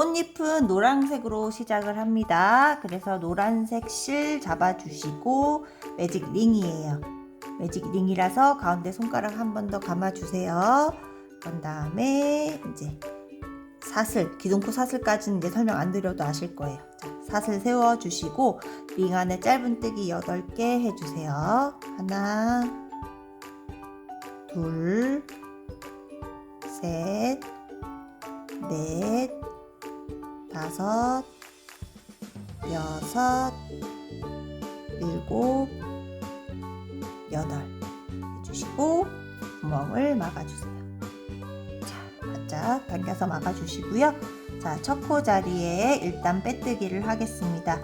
꽃잎은 노란색으로 시작을 합니다. 그래서 노란색 실 잡아주시고 매직 링이에요. 매직 링이라서 가운데 손가락 한 번 더 감아주세요. 그런 다음에 이제 사슬, 기둥코 사슬까지는 이제 설명 안 드려도 아실 거예요. 자, 사슬 세워주시고 링 안에 짧은뜨기 8개 해주세요. 하나, 둘, 셋, 넷, 다섯, 여섯, 일곱, 여덟 해주시고 구멍을 막아주세요. 자, 바짝 당겨서 막아주시고요. 자, 첫 코 자리에 일단 빼뜨기를 하겠습니다.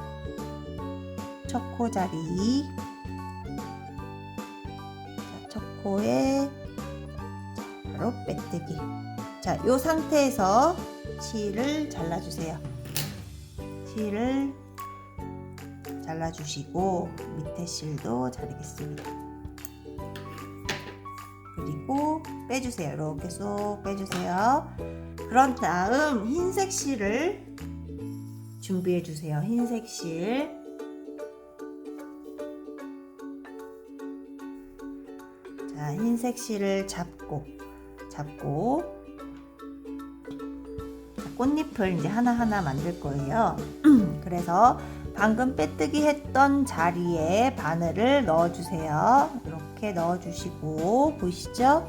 첫 코 자리. 자, 첫 코에 바로 빼뜨기. 자, 이 상태에서 실을 잘라주세요. 실을 잘라주시고 밑에 실도 자르겠습니다. 그리고 빼주세요. 이렇게 쏙 빼주세요. 그런 다음 흰색 실을 준비해 주세요. 흰색 실. 자, 흰색 실을 잡고 꽃잎을 이제 하나하나 만들 거예요. 그래서 방금 빼뜨기 했던 자리에 바늘을 넣어주세요. 이렇게 넣어주시고 보이시죠?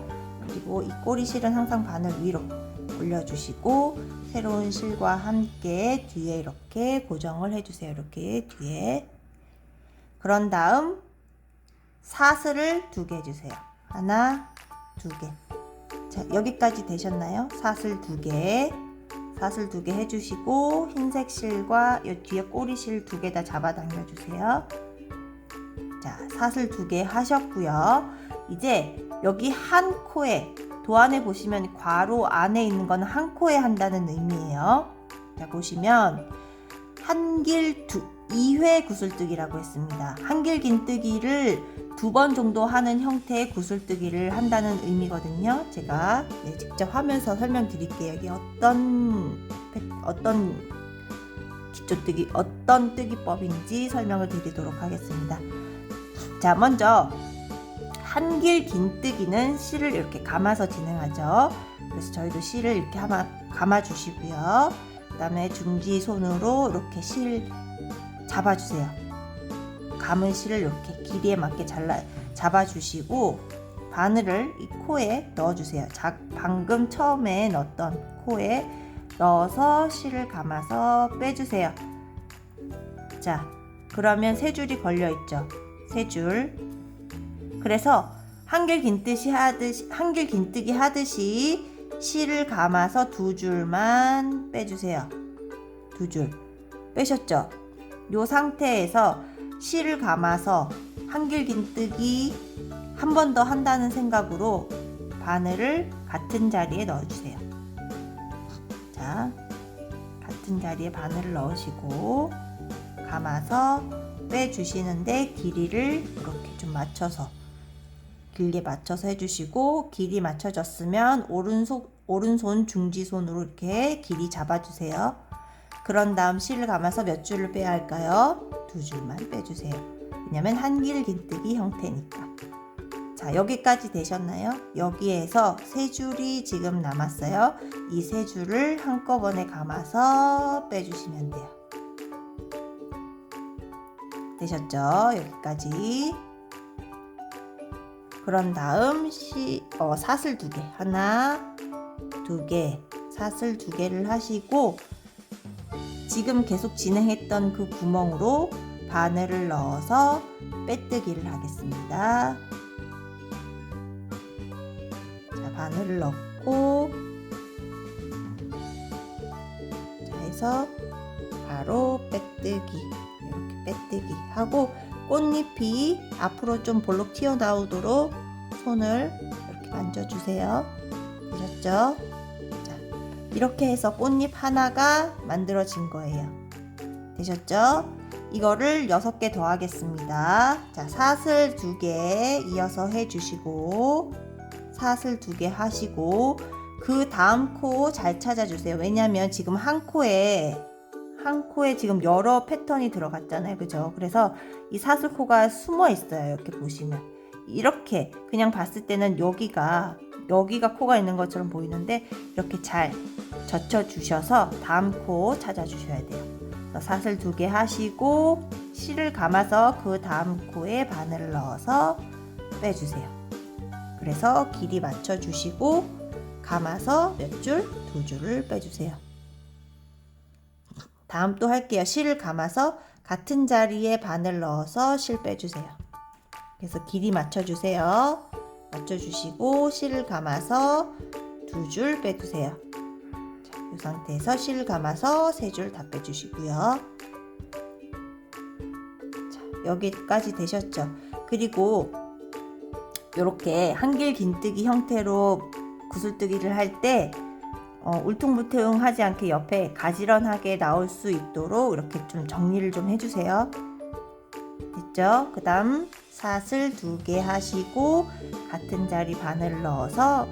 그리고 이 꼬리 실은 항상 바늘 위로 올려주시고 새로운 실과 함께 뒤에 이렇게 고정을 해주세요. 이렇게 뒤에. 그런 다음 사슬을 2개 해주세요. 하나, 2개. 자, 여기까지 되셨나요? 사슬 2개. 사슬 2개 해주시고 흰색 실과 이 뒤에 꼬리 실 2개 다 잡아당겨 주세요. 자, 사슬 2개 하셨고요. 이제 여기 한 코에 도안에 보시면 괄호 안에 있는 거는 한 코에 한다는 의미예요. 자, 보시면 한길 2회 구슬뜨기라고 했습니다. 한길 긴뜨기를 2번 정도 하는 형태의 구슬뜨기를 한다는 의미거든요. 제가 직접 하면서 설명드릴게요. 이게 어떤 기초뜨기, 어떤 뜨기법인지 설명을 드리도록 하겠습니다. 자, 먼저 한길 긴뜨기는 실을 이렇게 감아서 진행하죠. 그래서 저희도 실을 이렇게 감아 주시고요. 그 다음에 중지 손으로 이렇게 실 잡아주세요. 감은 실을 이렇게 길이에 맞게 잡아주시고 바늘을 이 코에 넣어주세요. 방금 처음에 넣었던 코에 넣어서 실을 감아서 빼주세요. 자, 그러면 3줄이 걸려있죠. 3줄. 그래서 한길 긴뜨기 하듯이 실을 감아서 2줄만 빼주세요. 2줄 빼셨죠? 이 상태에서 실을 감아서 한길 긴뜨기 한 번 더 한다는 생각으로 바늘을 같은 자리에 넣어주세요. 자, 같은 자리에 바늘을 넣으시고 감아서 빼주시는데 길이를 이렇게 좀 맞춰서 길게 맞춰서 해주시고 길이 맞춰졌으면 오른손 중지손으로 이렇게 길이 잡아주세요. 그런 다음 실을 감아서 몇 줄을 빼야 할까요? 2줄만 빼주세요. 왜냐면 한길 긴뜨기 형태니까. 자, 여기까지 되셨나요? 여기에서 3줄이 지금 남았어요. 이 3줄을 한꺼번에 감아서 빼주시면 돼요. 되셨죠? 여기까지. 그런 다음 사슬 2개. 하나, 2개. 사슬 2개를 하시고 지금 계속 진행했던 그 구멍으로 바늘을 넣어서 빼뜨기를 하겠습니다. 자, 바늘을 넣고 자 해서 바로 빼뜨기, 이렇게 빼뜨기 하고 꽃잎이 앞으로 좀 볼록 튀어나오도록 손을 이렇게 만져주세요. 되셨죠? 자, 이렇게 해서 꽃잎 하나가 만들어진 거예요. 되셨죠? 이거를 6개 더 하겠습니다. 자, 사슬 2개 이어서 해주시고 사슬 2개 하시고 그 다음 코 잘 찾아주세요. 왜냐면 지금 한 코에 지금 여러 패턴이 들어갔잖아요. 그죠? 그래서 이 사슬코가 숨어 있어요. 이렇게 보시면. 이렇게 그냥 봤을 때는 여기가 코가 있는 것처럼 보이는데 이렇게 잘 젖혀 주셔서 다음 코 찾아 주셔야 돼요. 사슬 2개 하시고 실을 감아서 그 다음 코에 바늘을 넣어서 빼주세요. 그래서 길이 맞춰 주시고 감아서 몇 줄? 2줄을 빼주세요. 다음 또 할게요. 실을 감아서 같은 자리에 바늘 넣어서 실 빼주세요. 그래서 길이 맞춰주세요. 맞춰주시고 실을 감아서 2줄 빼주세요. 자, 이 상태에서 실을 감아서 3줄 다 빼주시고요. 자, 여기까지 되셨죠? 그리고 이렇게 한길 긴뜨기 형태로 구슬뜨기를 할 때 울퉁불퉁하지 않게 옆에 가지런하게 나올 수 있도록 이렇게 좀 정리를 좀 해주세요. 됐죠? 그 다음 사슬 2개 하시고 같은 자리 바늘을 넣어서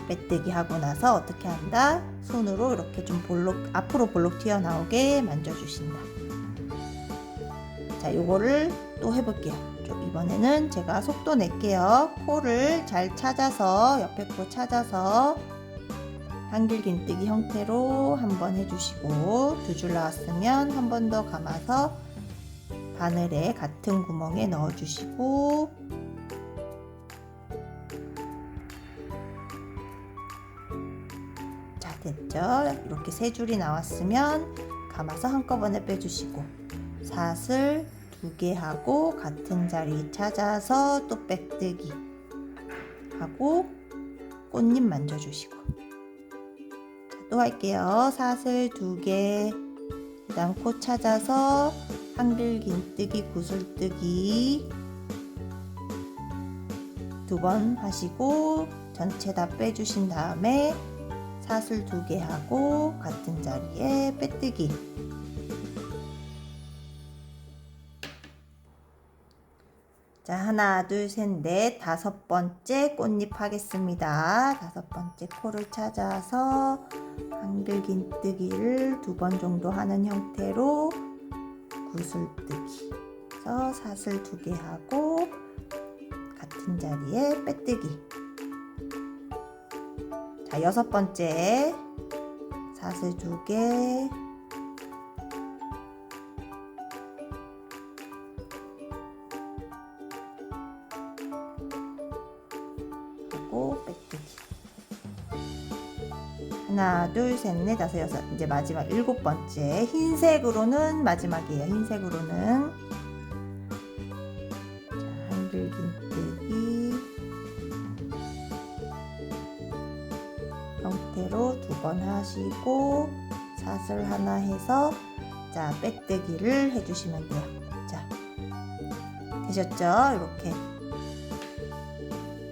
빼뜨기 하고 나서 어떻게 한다? 손으로 이렇게 좀 앞으로 볼록 튀어나오게 만져주신다. 자, 요거를 또 해볼게요. 이번에는 제가 속도 낼게요. 코를 잘 찾아서 옆에 코 찾아서 한길 긴뜨기 형태로 한번 해주시고 2줄 나왔으면 한 번 더 감아서 바늘에 같은 구멍에 넣어주시고 자, 됐죠? 이렇게 3줄이 나왔으면 감아서 한꺼번에 빼주시고 사슬 2개 하고 같은 자리 찾아서 또 빼뜨기 하고 꽃잎 만져주시고 자, 또 할게요. 사슬 2개 그 다음 코 찾아서 한길 긴뜨기 구슬뜨기 2번 하시고 전체 다 빼주신 다음에 사슬 2개 하고 같은 자리에 빼뜨기 자, 하나, 둘, 셋, 넷, 5번째 꽃잎 하겠습니다. 5번째 코를 찾아서 한길 긴뜨기를 2번 정도 하는 형태로 구슬뜨기 그래서 사슬 2개 하고 같은 자리에 빼뜨기 자, 6번째 사슬 2개 빼뜨기 하나 둘 셋 넷 다섯 여섯 이제 마지막 7번째 흰색으로는 마지막이에요. 흰색으로는 자, 한길 긴뜨기 형태로 2번 하시고 사슬 하나 해서 자 빼뜨기를 해주시면 돼요. 자, 되셨죠? 이렇게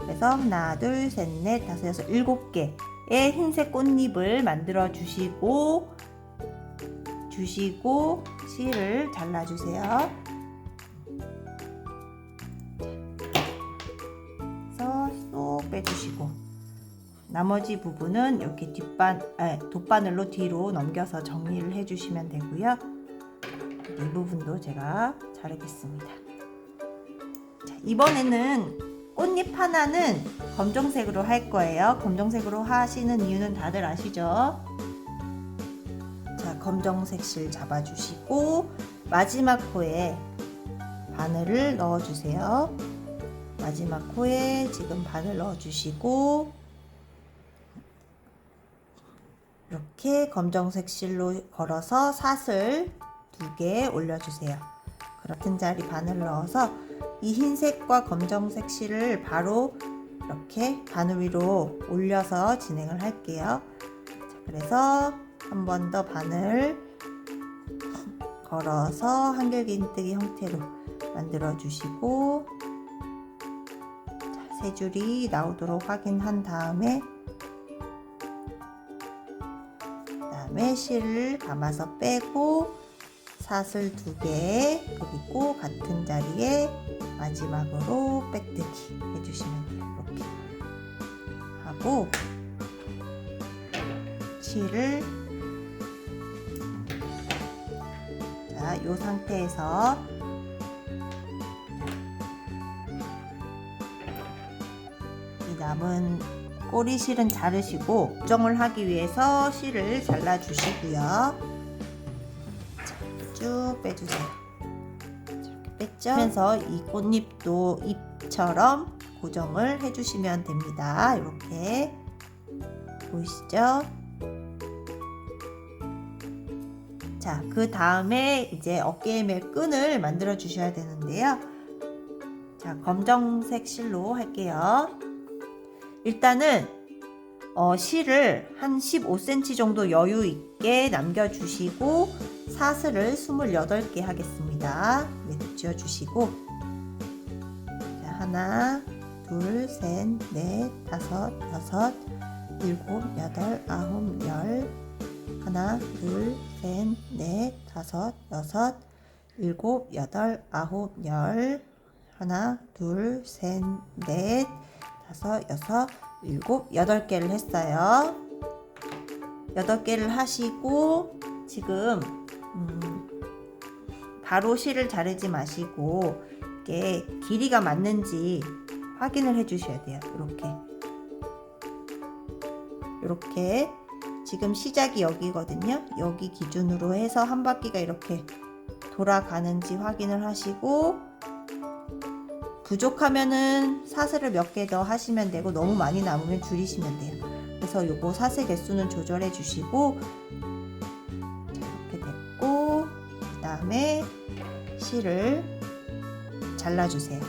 그래서 하나, 둘, 셋, 넷, 다섯, 여섯, 7개의 흰색 꽃잎을 만들어 주시고 실을 잘라주세요. 그래서 쏙 빼주시고 나머지 부분은 이렇게 돗바늘로 뒤로 넘겨서 정리를 해주시면 되고요. 이 부분도 제가 자르겠습니다. 자, 이번에는 꽃잎 하나는 검정색으로 할 거예요. 검정색으로 하시는 이유는 다들 아시죠? 자, 검정색 실 잡아주시고 마지막 코에 바늘을 넣어주세요. 마지막 코에 지금 바늘 넣어주시고 이렇게 검정색 실로 걸어서 사슬 2개 올려주세요. 같은 자리 바늘 넣어서 이 흰색과 검정색 실을 바로 이렇게 바늘 위로 올려서 진행을 할게요. 자, 그래서 한 번 더 바늘 걸어서 한길 긴뜨기 형태로 만들어 주시고 자, 3줄이 나오도록 확인한 다음에 실을 감아서 빼고 사슬 2개 그리고 같은 자리에 마지막으로 빼뜨기 해주시면 돼요. 이렇게 주시고 실을 자, 이 상태에서 이 남은 꼬리 실은 자르시고 고정을 하기 위해서 실을 잘라 주시고요. 자, 쭉 빼주세요. 이렇게 뺐죠? 그래서 이 꽃잎도 잎처럼 고정을 해주시면 됩니다. 이렇게 보이시죠? 자, 그 다음에 이제 어깨에 맬 끈을 만들어 주셔야 되는데요. 자, 검정색 실로 할게요. 일단은 실을 한 15cm 정도 여유 있게 남겨주시고 사슬을 28개 하겠습니다. 맺어 주시고 자, 하나, 둘, 셋, 넷, 다섯, 여섯, 일곱, 여덟, 아홉, 열. 하나, 둘, 셋, 넷, 다섯, 여섯, 일곱, 여덟, 아홉, 열. 하나, 둘, 셋, 넷, 다섯, 여섯, 일곱, 8개를 했어요. 8개를 하시고 지금 바로 실을 자르지 마시고 이게 길이가 맞는지 확인을 해 주셔야 돼요. 이렇게 지금 시작이 여기거든요. 여기 기준으로 해서 한 바퀴가 이렇게 돌아가는지 확인을 하시고 부족하면은 사슬을 몇 개 더 하시면 되고 너무 많이 남으면 줄이시면 돼요. 그래서 요거 사슬 개수는 조절해 주시고 이렇게 됐고 그 다음에 실을 잘라주세요.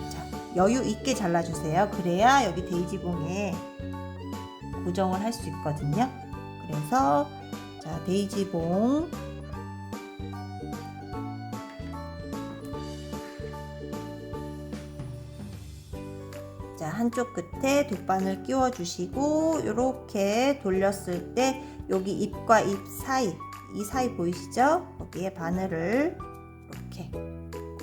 자, 여유 있게 잘라주세요. 그래야 여기 데이지봉에 고정을 할 수 있거든요. 그래서 자, 데이지봉 자, 한쪽 끝에 돗바늘 끼워 주시고 이렇게 돌렸을 때 여기 잎과 잎 사이 이 사이 보이시죠? 여기에 바늘을 이렇게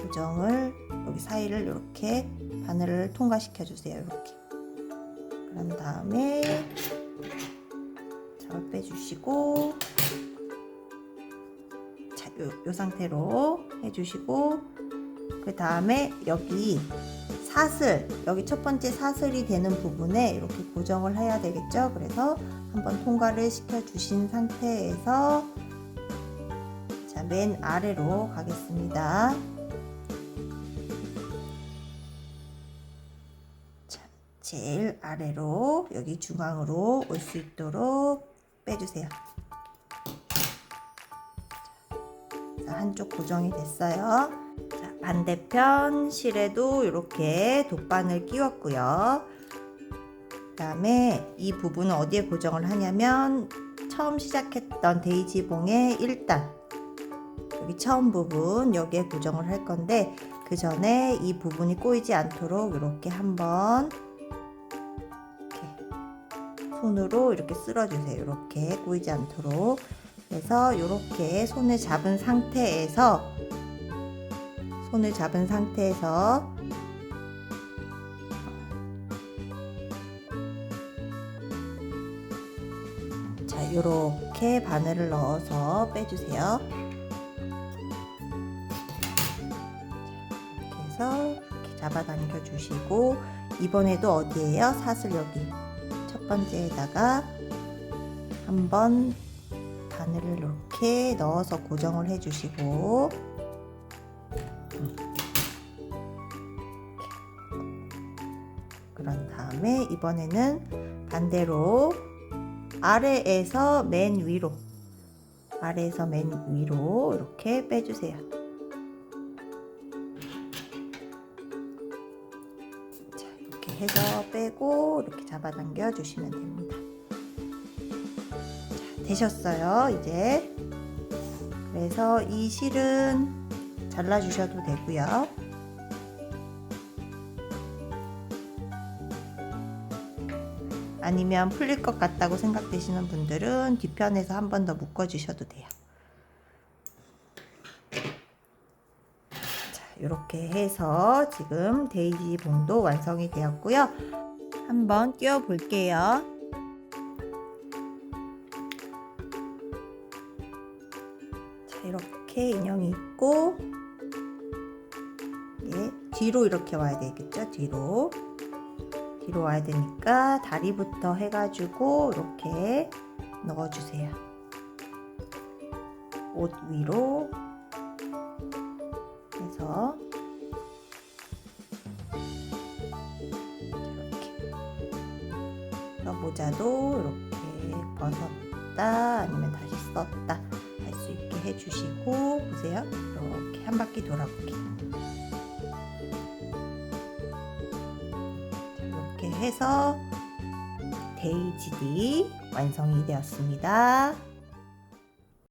고정을 여기 사이를 이렇게 바늘을 통과시켜 주세요. 이렇게 그런 다음에 잡아 빼주시고 자, 요 상태로 해주시고 그 다음에 여기 사슬 여기 첫 번째 사슬이 되는 부분에 이렇게 고정을 해야 되겠죠. 그래서 한번 통과를 시켜 주신 상태에서 자, 맨 아래로 가겠습니다. 자, 제일 아래로 여기 중앙으로 올 수 있도록 빼주세요. 자, 한쪽 고정이 됐어요. 자, 반대편 실에도 이렇게 돗바늘 끼웠고요. 그 다음에 이 부분은 어디에 고정을 하냐면 처음 시작했던 데이지봉의 1단 여기 처음 부분 여기에 고정을 할 건데 그 전에 이 부분이 꼬이지 않도록 이렇게 한번 이렇게 손으로 이렇게 쓸어주세요. 이렇게 꼬이지 않도록. 그래서 이렇게 손을 잡은 상태에서 자, 이렇게 바늘을 넣어서 빼주세요. 이렇게 해서 이렇게 잡아당겨 주시고 이번에도 어디에요? 사슬 여기 첫 번째에다가 한번 바늘을 이렇게 넣어서 고정을 해주시고 그런 다음에 이번에는 반대로 아래에서 맨 위로 이렇게 빼주세요. 자, 이렇게 해서 빼고 이렇게 잡아당겨 주시면 됩니다. 자, 되셨어요. 이제 그래서 이 실은 잘라주셔도 되고요. 아니면 풀릴 것 같다고 생각되시는 분들은 뒤편에서 한 번 더 묶어주셔도 돼요. 자, 이렇게 해서 지금 데이지봉도 완성이 되었고요. 한번 끼워 볼게요. 자, 이렇게 인형이 있고, 뒤로 이렇게 와야 되겠죠? 뒤로 와야 되니까 다리부터 해가지고 이렇게 넣어주세요. 옷 위로 해서 이렇게 모자도 이렇게 벗었다 아니면 다시 썼다 할 수 있게 해주시고, 보세요. 이렇게 한 바퀴 돌아볼게요. 이렇게 해서 데이지디 완성이 되었습니다.